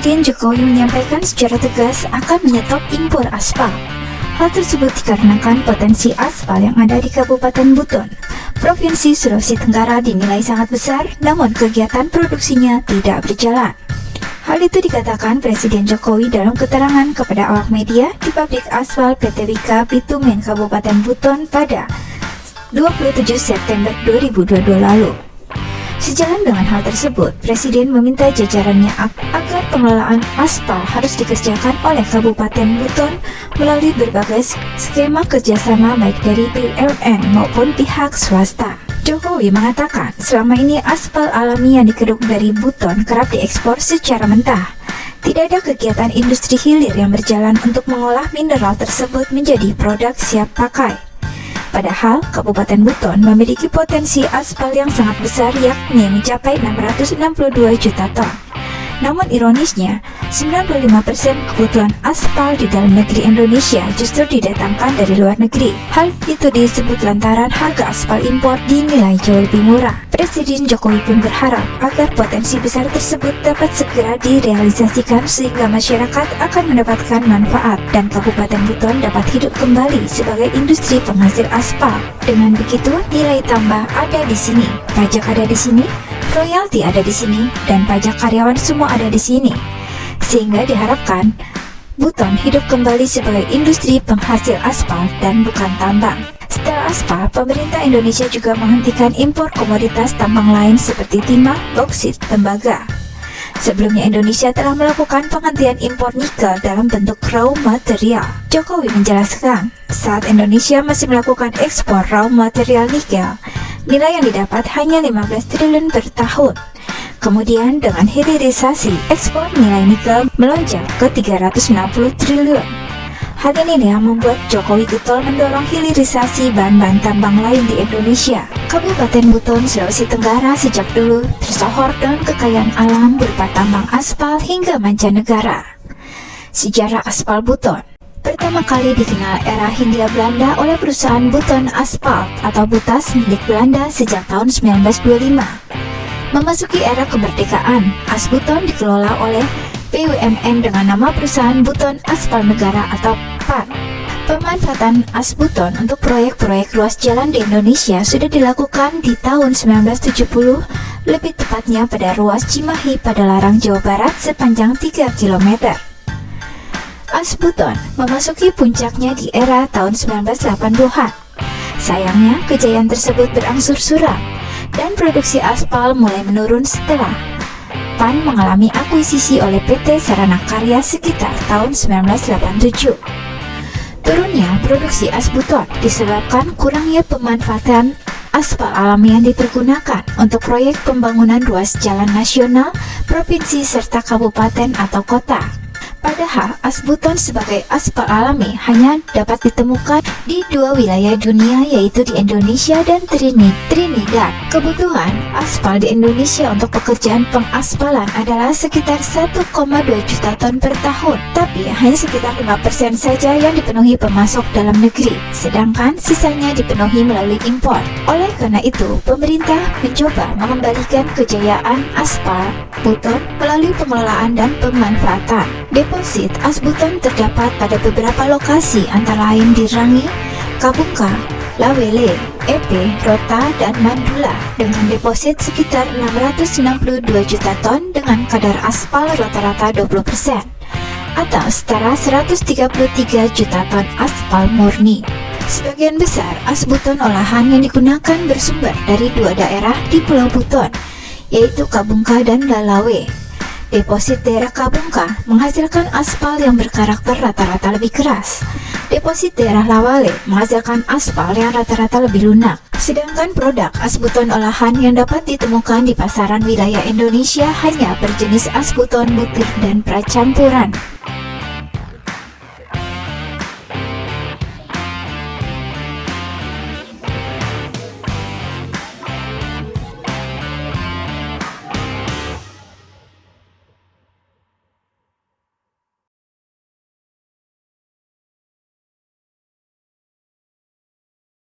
Presiden Jokowi menyampaikan secara tegas akan menyetop impor aspal. Hal tersebut dikarenakan potensi aspal yang ada di Kabupaten Buton, Provinsi Sulawesi Tenggara dinilai sangat besar, namun kegiatan produksinya tidak berjalan. Hal itu dikatakan Presiden Jokowi dalam keterangan kepada awak media di pabrik aspal PT Wika Bitumen Kabupaten Buton pada 27 September 2022 lalu. Sejalan dengan hal tersebut, Presiden meminta jajarannya agar pengelolaan aspal harus dikerjakan oleh Kabupaten Buton melalui berbagai skema kerjasama baik dari BUMN maupun pihak swasta. Jokowi mengatakan selama ini aspal alami yang dikeruk dari Buton kerap diekspor secara mentah. Tidak ada kegiatan industri hilir yang berjalan untuk mengolah mineral tersebut menjadi produk siap pakai. Padahal Kabupaten Buton memiliki potensi aspal yang sangat besar, yakni mencapai 662 juta ton. Namun ironisnya, 95% kebutuhan aspal di dalam negeri Indonesia justru didatangkan dari luar negeri. Hal itu disebut lantaran harga aspal impor dinilai jauh lebih murah. Presiden Jokowi pun berharap agar potensi besar tersebut dapat segera direalisasikan sehingga masyarakat akan mendapatkan manfaat dan Kabupaten Buton dapat hidup kembali sebagai industri penghasil aspal. Dengan begitu, nilai tambah ada di sini, pajak ada di sini, royalti ada di sini, dan pajak karyawan semua ada di sini. Sehingga diharapkan Buton hidup kembali sebagai industri penghasil aspal dan bukan tambang. Setelah aspal, pemerintah Indonesia juga menghentikan impor komoditas tambang lain seperti timah, boksit, tembaga. Sebelumnya Indonesia telah melakukan penghentian impor nikel dalam bentuk raw material. Jokowi menjelaskan, saat Indonesia masih melakukan ekspor raw material nikel, nilai yang didapat hanya 15 triliun per tahun. Kemudian dengan hilirisasi, ekspor nilai nikel melonjak ke 360 triliun. Hal ini yang membuat Jokowi getol mendorong hilirisasi bahan-bahan tambang lain di Indonesia. Kabupaten Buton, Sulawesi Tenggara sejak dulu tersohor dengan kekayaan alam berupa tambang aspal hingga mancanegara. Sejarah aspal Buton pertama kali dikenal era Hindia Belanda oleh perusahaan Buton Asphalt atau Butas milik Belanda sejak tahun 1925. Memasuki era kemerdekaan, As Buton dikelola oleh BUMN dengan nama perusahaan Buton Aspal Negara atau PAN. Pemanfaatan As Buton untuk proyek-proyek ruas jalan di Indonesia sudah dilakukan di tahun 1970, lebih tepatnya pada ruas Cimahi Padalarang, Jawa Barat sepanjang 3 km. As Buton memasuki puncaknya di era tahun 1980-an. Sayangnya, kejayaan tersebut berangsur suram dan produksi aspal mulai menurun setelah PAN mengalami akuisisi oleh PT Sarana Karya sekitar tahun 1987. Turunnya produksi As Buton disebabkan kurangnya pemanfaatan aspal alami yang dipergunakan untuk proyek pembangunan ruas jalan nasional, provinsi, serta kabupaten atau kota. Padahal As Buton sebagai aspal alami hanya dapat ditemukan di 2 wilayah dunia, yaitu di Indonesia dan Trinidad. Kebutuhan aspal di Indonesia untuk pekerjaan pengaspalan adalah sekitar 1,2 juta ton per tahun, tapi hanya sekitar 5% saja yang dipenuhi pemasok dalam negeri, sedangkan sisanya dipenuhi melalui impor. Oleh karena itu, pemerintah mencoba mengembalikan kejayaan aspal Buton melalui pengelolaan dan pemanfaatan. Deposit As Buton terdapat pada beberapa lokasi antara lain di Rangi, Kabungka, Lawele, Epe, Rota, dan Mandula dengan deposit sekitar 662 juta ton dengan kadar aspal rata-rata 20% atau setara 133 juta ton aspal murni. Sebagian besar As Buton olahan yang digunakan bersumber dari 2 daerah di Pulau Buton, yaitu Kabungka dan Lalawe. Deposit daerah Kabungka menghasilkan aspal yang berkarakter rata-rata lebih keras. Deposit daerah Lawale menghasilkan aspal yang rata-rata lebih lunak. Sedangkan produk As Buton olahan yang dapat ditemukan di pasaran wilayah Indonesia hanya berjenis As Buton butir dan pracampuran.